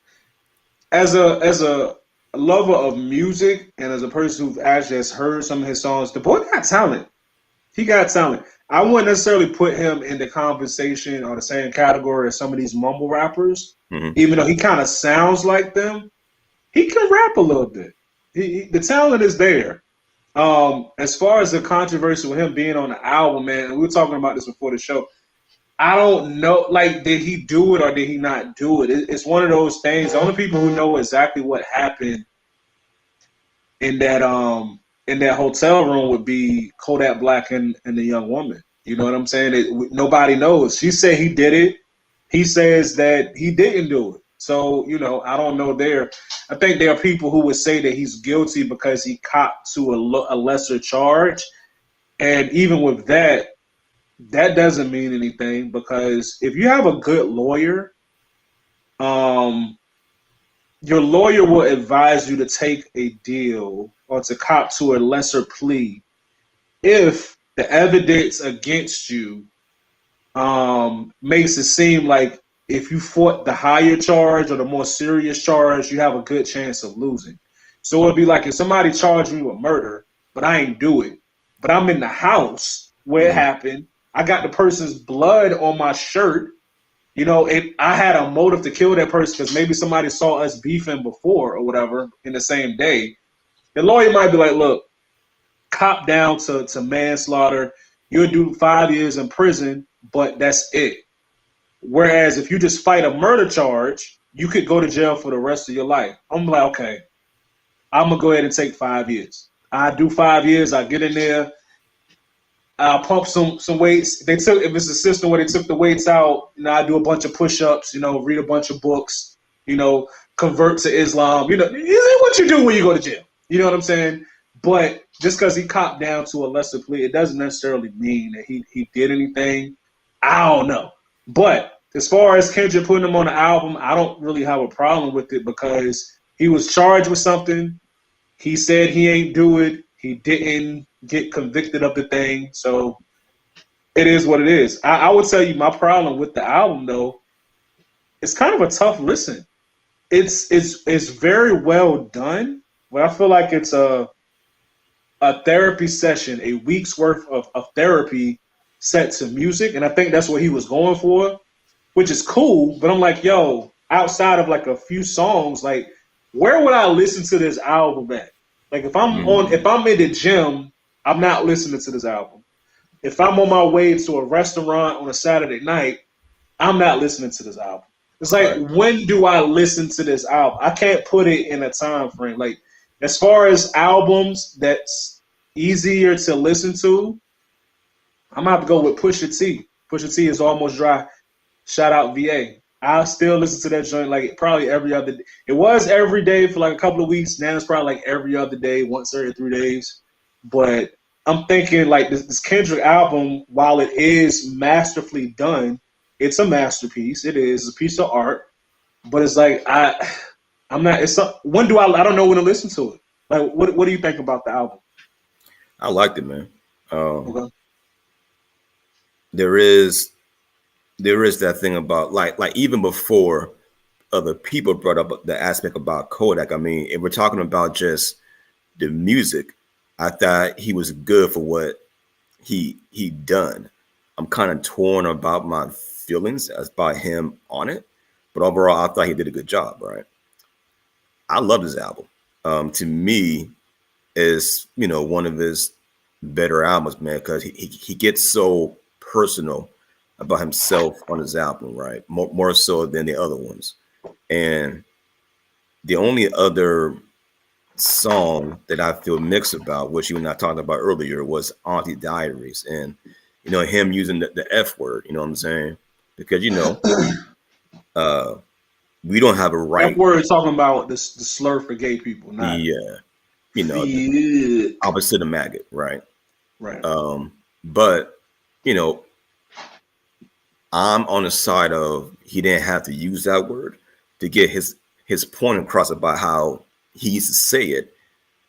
As a lover of music and as a person who actually has heard some of his songs, the boy got talent. He got talent. I wouldn't necessarily put him in the conversation or the same category as some of these mumble rappers, even though he kind of sounds like them. He can rap a little bit. The talent is there. As far as the controversy with him being on the album, man, we were talking about this before the show. I don't know, like, did he do it or did he not do it? It's one of those things. The only people who know exactly what happened in that hotel room would be Kodak Black and the young woman. You know what I'm saying? Nobody knows. She said he did it. He says that he didn't do it. So, you know, I don't know there. I think there are people who would say that he's guilty because he copped to a lesser charge. And even with that, that doesn't mean anything because if you have a good lawyer, your lawyer will advise you to take a deal or to cop to a lesser plea if the evidence against you makes it seem like if you fought the higher charge or the more serious charge, you have a good chance of losing. So it'd be like if somebody charged me with murder, but I ain't do it, but I'm in the house where it happened. I got the person's blood on my shirt. You know, I had a motive to kill that person because maybe somebody saw us beefing before or whatever in the same day. The lawyer might be like, look, cop down to manslaughter. You'll do 5 years in prison, but that's it. Whereas if you just fight a murder charge, you could go to jail for the rest of your life. I'm like, okay, I'm going to go ahead and take 5 years. I do 5 years. I get in there. I'll pump some weights. If it's a system where they took the weights out, you know, I do a bunch of push-ups, you know, read a bunch of books, you know, convert to Islam. You know, what you do when you go to jail. You know what I'm saying? But just because he copped down to a lesser plea, it doesn't necessarily mean that he did anything. I don't know. But as far as Kendrick putting him on the album, I don't really have a problem with it because he was charged with something. He said he ain't do it. He didn't get convicted of the thing. So it is what it is. I would tell you my problem with the album, though, it's kind of a tough listen. It's very well done, but I feel like it's a therapy session, a week's worth of therapy set to music. And I think that's what he was going for, which is cool. But I'm like, yo, outside of like a few songs, like where would I listen to this album at? Like if I'm in the gym, I'm not listening to this album. If I'm on my way to a restaurant on a Saturday night, I'm not listening to this album. It's like, when do I listen to this album? I can't put it in a time frame. Like, as far as albums that's easier to listen to, I'm gonna have to go with Pusha T. Pusha T is Almost Dry. Shout out VA. I still listen to that joint like probably every other day. It was every day for like a couple of weeks. Now it's probably like every other day, once every 3 days. But I'm thinking like this Kendrick album, while it is masterfully done, it's a masterpiece. It is a piece of art. But it's like I'm not. When do I don't know when to listen to it. Like, what do you think about the album? I liked it, man. Okay. There is that thing about like even before other people brought up the aspect about Kodak. I mean, if we're talking about just the music, I thought he was good for what he done. I'm kind of torn about my feelings about him on it, but overall, I thought he did a good job. Right? I love his album. To me, is one of his better albums, man, because he gets so personal about himself on his album, right? More so than the other ones. And the only other song that I feel mixed about, which you and I talked about earlier, was Auntie Diaries, and him using the F word. You know what I'm saying? Because we don't have a right. F word talking about the slur for gay people, not opposite of maggot, right? Right. But I'm on the side of he didn't have to use that word to get his point across about how he used to say it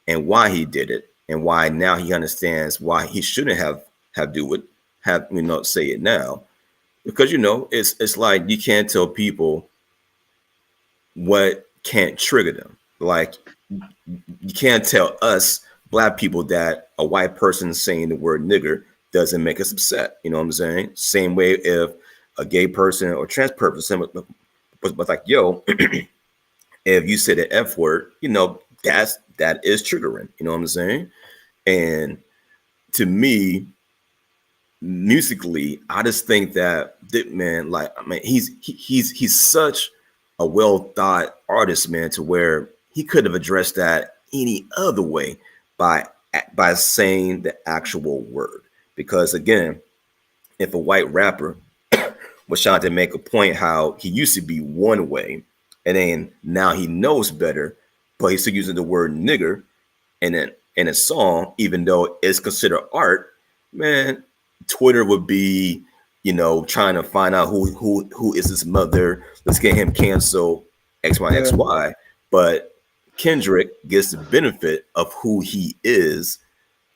and why he did it and why now he understands why he shouldn't have do it, say it now. Because it's like you can't tell people what can't trigger them. Like you can't tell us Black people that a white person saying the word nigger doesn't make us upset. You know what I'm saying? Same way if a gay person or trans person was like, yo, if you say the F word, that is triggering. You know what I'm saying? And to me, musically, I just think that man, like, I mean, he's such a well thought artist, man, to where he could have addressed that any other way by saying the actual word. Because again, if a white rapper was trying to make a point how he used to be one way, and then now he knows better, but he's still using the word nigger and then in a song, even though it's considered art, man, Twitter would be, trying to find out who is his mother. Let's get him canceled, XY. But Kendrick gets the benefit of who he is,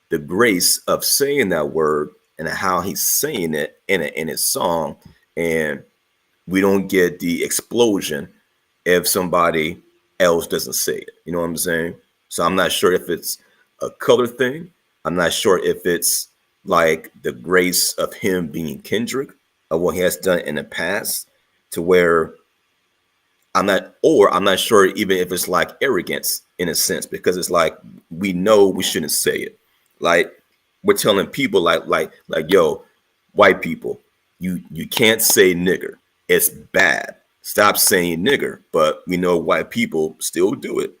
the grace of saying that word and how he's saying it in his song. And we don't get the explosion if somebody else doesn't say it. You know what I'm saying? So I'm not sure if it's a color thing. I'm not sure if it's like the grace of him being Kendrick of what he has done in the past, to where I'm not sure even if it's like arrogance in a sense, because it's like, we know we shouldn't say it. Like, we're telling people like, yo, white people, you can't say nigger. It's bad. Stop saying nigger. But we know white people still do it.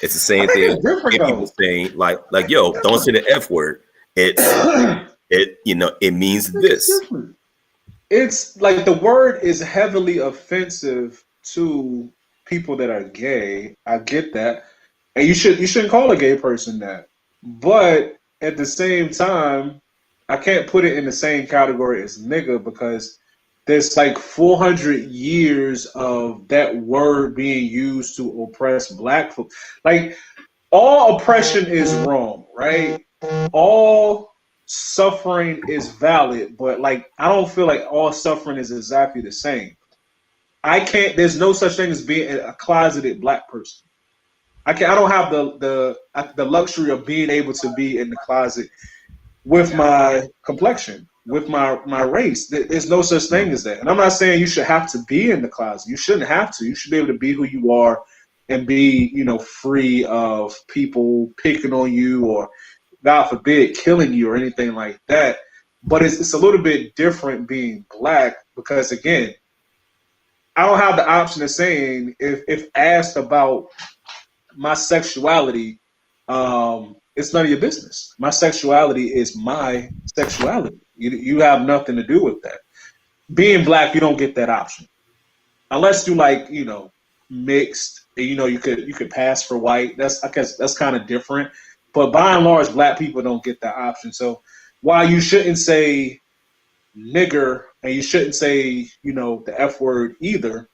It's the same thing. People saying like, yo, don't say the F word. It means this. It's like the word is heavily offensive to people that are gay. I get that, and you shouldn't call a gay person that. But at the same time, I can't put it in the same category as nigga, because there's like 400 years of that word being used to oppress black folks. Like, all oppression is wrong, right? All suffering is valid, but like, I don't feel like all suffering is exactly the same. There's no such thing as being a closeted black person. I don't have the luxury of being able to be in the closet with my complexion, with my race. There's no such thing as that. And I'm not saying you should have to be in the closet. You shouldn't have to. You should be able to be who you are and be, free of people picking on you or, God forbid, killing you or anything like that. But it's a little bit different being black, because again, I don't have the option of saying, if asked about my sexuality, it's none of your business. My sexuality is my sexuality. You have nothing to do with that. Being black, you don't get that option. Unless you mixed, you could pass for white. I guess that's kind of different. But by and large, black people don't get that option. So while you shouldn't say nigger and you shouldn't say, the F word either,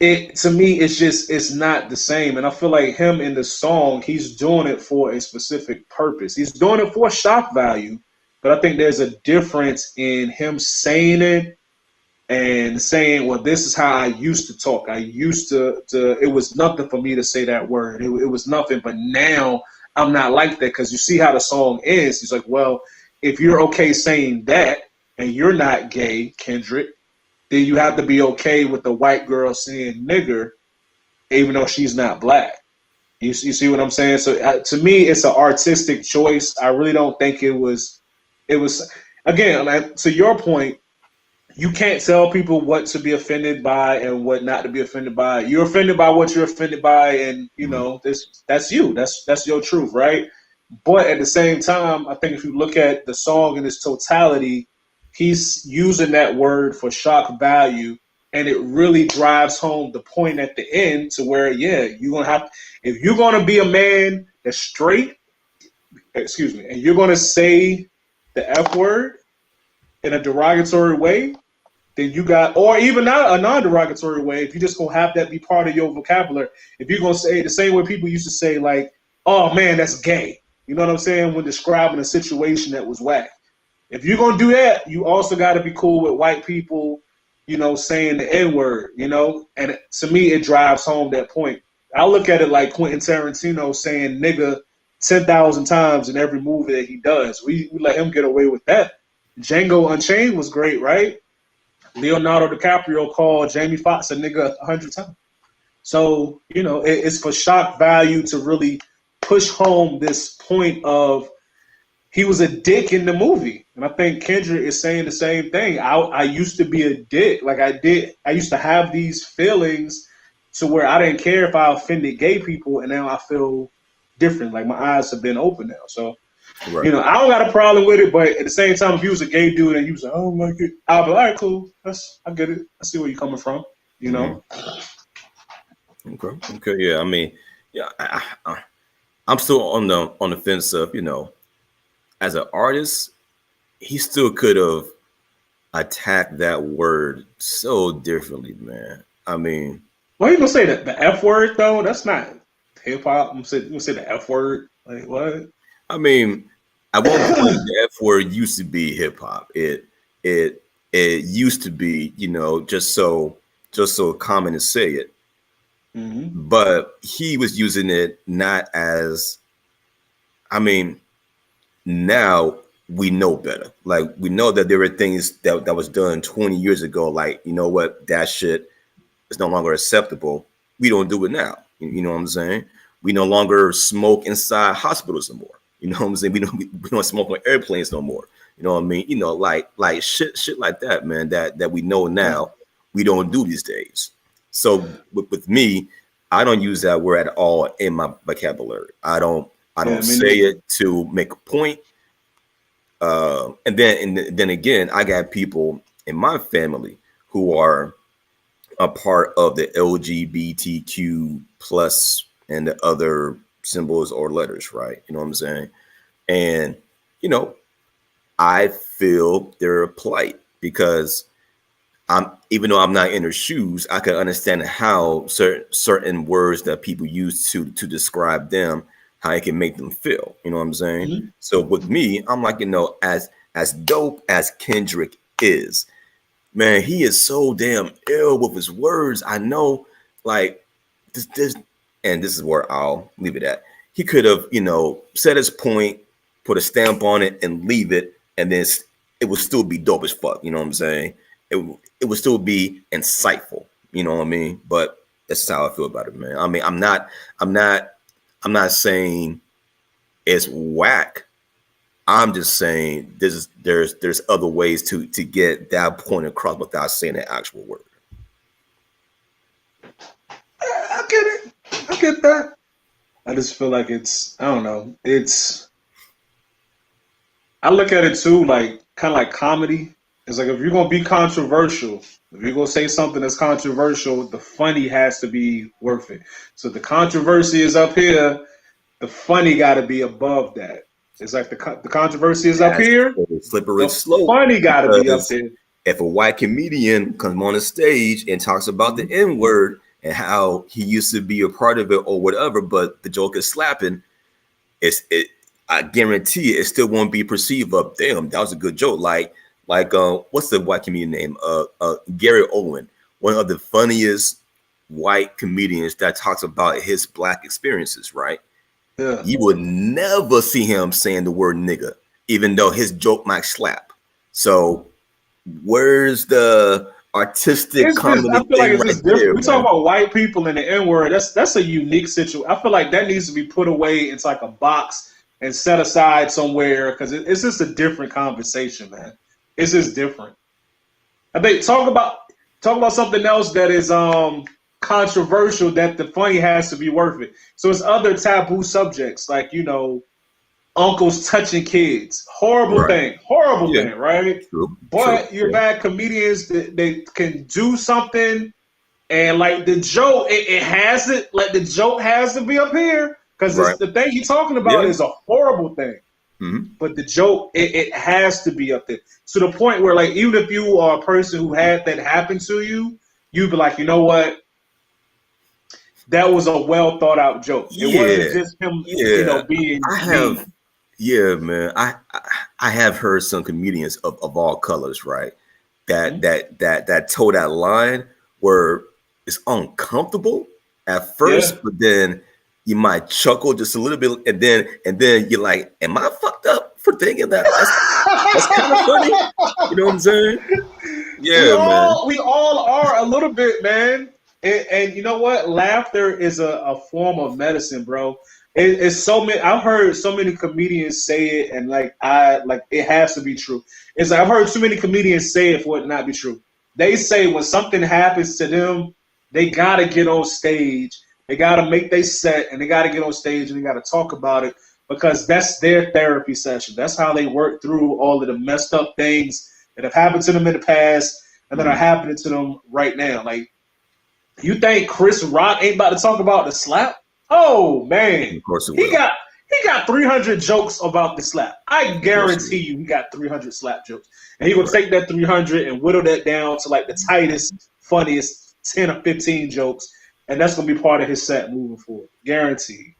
to me, it's not the same. And I feel like him in the song, he's doing it for a specific purpose. He's doing it for shock value, but I think there's a difference in him saying it and saying, well, this is how I used to talk. I used to it was nothing for me to say that word. It was nothing, but now I'm not like that, because you see how the song ends. He's like, well, if you're okay saying that and you're not gay, Kendrick, then you have to be okay with the white girl saying nigger, even though she's not black. You see what I'm saying? So to me, it's an artistic choice. I really don't think it was, again, to your point, you can't tell people what to be offended by and what not to be offended by. You're offended by what you're offended by, and that's you. That's your truth, right? But at the same time, I think if you look at the song in its totality, he's using that word for shock value, and it really drives home the point at the end to where, you're gonna have, if you're gonna be a man that's straight, and you're gonna say the F word in a derogatory way, then you got, or even not a non-derogatory way, if you're just gonna have that be part of your vocabulary, if you're gonna say the same way people used to say, like, oh man, that's gay. You know what I'm saying? When describing a situation that was whack. If you're gonna do that, you also got to be cool with white people, saying the N-word, and to me, it drives home that point. I look at it like Quentin Tarantino saying nigga 10,000 times in every movie that he does. We let him get away with that. Django Unchained was great, right? Leonardo DiCaprio called Jamie Foxx a nigga 100 times. So, you know, it's for shock value to really push home this point of he was a dick in the movie. And I think Kendrick is saying the same thing. I used to be a dick. Like I used to have these feelings to where I didn't care if I offended gay people, and now I feel different. Like my eyes have been open now. So, Right. you know, I don't got a problem with it, but at the same time, if you was a gay dude and you was like, I don't like it, I'll be like, all right, cool. I get it. I see where you're coming from, you know? Okay. Yeah. I mean, yeah, I'm still on the fence of, you know, as an artist, he still could have attacked that word so differently, man. I mean, Why you gonna say that the F word though? That's not hip hop. I'm gonna say the F word. Like what? I mean, at one point the F word used to be hip hop. It used to be, you know, just so common to say it. Mm-hmm. But he was using it not as, I mean, now we know better. Like we know that there were things that was done 20 years ago. Like, you know what, that shit is no longer acceptable. We don't do it now. You know what I'm saying? We no longer smoke inside hospitals no more. You know what I'm saying? We don't smoke on airplanes no more. You know what I mean? You know, like shit like that, man. That we know now we don't do these days. So with me, I don't use that word at all in my vocabulary. I don't say it to make a point. And then again, I got people in my family who are a part of the LGBTQ plus and the other symbols or letters, right? You know what I'm saying? And, you know, I feel their plight because even though I'm not in their shoes, I can understand how certain words that people use to describe them, how it can make them feel. You know what I'm saying? Mm-hmm. So with me, I'm like, you know, as dope as Kendrick is, man, he is so damn ill with his words. I know, like this, and this is where I'll leave it at. He could have, you know, said his point, put a stamp on it, and leave it, and then it would still be dope as fuck. You know what I'm saying? It would still be insightful. You know what I mean? But that's how I feel about it, man. I mean, I'm not saying it's whack. I'm just saying there's other ways to get that point across without saying the actual word. I get it. I get that. I just feel like I don't know. I look at it too, like kind of like comedy. It's like if you're gonna be controversial, if you're gonna say something that's controversial, the funny has to be worth it. So the controversy is up here, the funny got to be above that. It's like the controversy is up here, slippery the slope. funny got to be up there. If a white comedian comes on the stage and talks about the N word and how he used to be a part of it or whatever, but the joke is slapping, I guarantee it still won't be perceived of, damn, that was a good joke. Like what's the white comedian name? Gary Owen, one of the funniest white comedians that talks about his black experiences, right? Yeah. You would never see him saying the word nigga, even though his joke might slap. So where's the artistic comedy I feel like it's just different. there, We talk about white people and the N word. That's a unique situation. I feel like that needs to be put away into like a box and set aside somewhere because it's just a different conversation, man. It's just different. I think talk about something else that is controversial that the funny has to be worth it. So it's other taboo subjects like, you know, uncles touching kids. Horrible thing, right? True. But you're bad comedians that they can do something and like the joke, it has it, like the joke has to be up here because the thing you're talking about is a horrible thing. Mm-hmm. But the joke, it has to be up there to the point where, like, even if you are a person who had that happen to you, you'd be like, you know what? That was a well thought out joke. It wasn't just him, you know, being. Man. I have heard some comedians of all colors, right? That toe that line where it's uncomfortable at first, but then you might chuckle just a little bit, and then you're like, "Am I fucked up for thinking that?" That's kind of funny. You know what I'm saying? Yeah, man. We all are a little bit, man. And you know what? Laughter is a form of medicine, bro. It's so many. I've heard so many comedians say it, and like it has to be true. It's like I've heard too many comedians say it for it to not be true. They say when something happens to them, they gotta get on stage. They gotta make they set, and they gotta get on stage and they gotta talk about it because that's their therapy session. That's how they work through all of the messed up things that have happened to them in the past and that are happening to them right now. Like, you think Chris Rock ain't about to talk about the slap? Oh man, Of course it he will. got 300 jokes about the slap. I guarantee you, he got 300 slap jokes, and he will take that 300 and whittle that down to like the tightest, funniest 10 or 15 jokes, and that's gonna be part of his set moving forward. Guaranteed.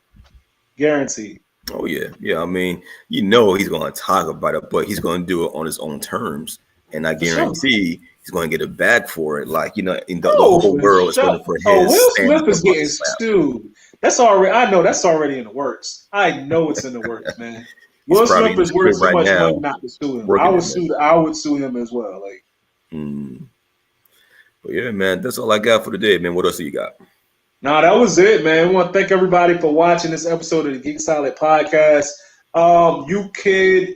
Oh yeah. I mean, he's going to talk about it, but he's going to do it on his own terms, and I guarantee he's going to get it back for it. Like the whole world is waiting for his. Will Smith is getting sued. That's already. I know that's already in the works. I know it's in the works, man. Will Smith is worth so much money not to sue him. I would sue him as well. Like. But yeah, man, that's all I got for today, man. What else do you got? No, that was it, man. I want to thank everybody for watching this episode of the Geek Solid Podcast. Where can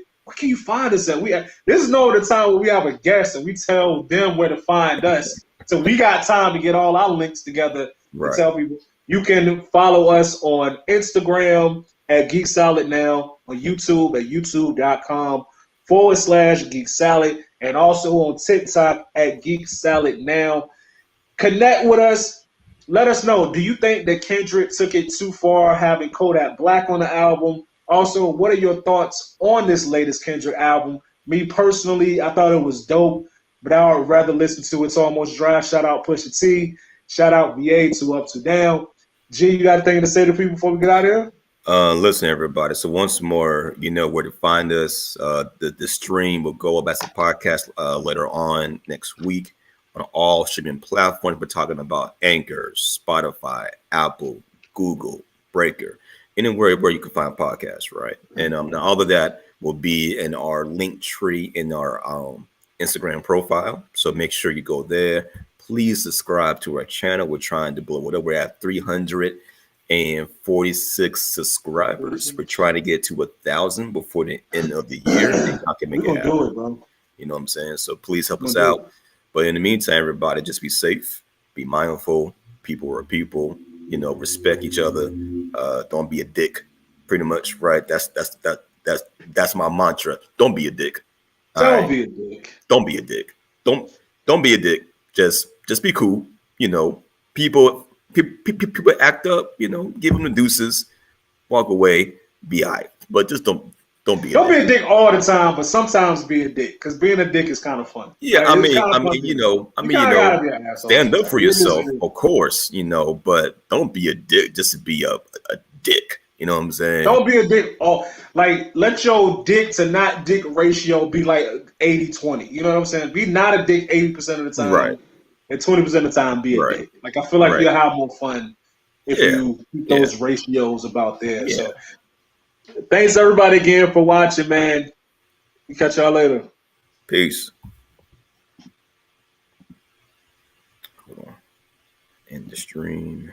you find us at? This is no other time where we have a guest and we tell them where to find us. So we got time to get all our links together and tell people. You can follow us on Instagram at Geek Solid Now, on YouTube at youtube.com/Geek Salad, and also on TikTok at Geek Salad Now. Connect with us. Let us know, do you think that Kendrick took it too far having K.Dot Black on the album? Also, what are your thoughts on this latest Kendrick album? Me personally, I thought it was dope, but I would rather listen to It's Almost Dry. Shout out Pusha T. Shout out VA to Up to Down. G, you got anything to say to people before we get out of here? Listen, everybody. So once more, you know where to find us. The stream will go up as a podcast later on next week on all streaming platforms. We're talking about Anchor, Spotify, Apple, Google, Breaker, anywhere where you can find podcasts, right? And now all of that will be in our link tree in our Instagram profile. So make sure you go there. Please subscribe to our channel. We're trying to blow whatever. We're at 346 subscribers. We're trying to get to 1,000 before the end of the year. And I can make it happen. Do it, bro. You know what I'm saying? So please help us out. But in the meantime, everybody, just be safe, be mindful. People are people. Respect each other. Don't be a dick. Pretty much, right? That's my mantra. Don't be a dick. Don't be a dick. Don't be a dick. Don't be a dick. Just be cool. People act up. Give them the deuces, walk away, be all right. But just don't be. Don't be a dick all the time, but sometimes be a dick because being a dick is kind of fun. Yeah, I mean, stand up for yourself, of course. But don't be a dick just to be a dick. You know what I'm saying? Don't be a dick. Let your dick to not dick ratio be like 80-20. You know what I'm saying? Be not a dick 80% of the time, right? And 20% of the time be a dick. Like I feel like you'll have more fun if you keep those ratios about there. Yeah. So thanks everybody again for watching, man. We catch y'all later. Peace. Hold on. End the stream.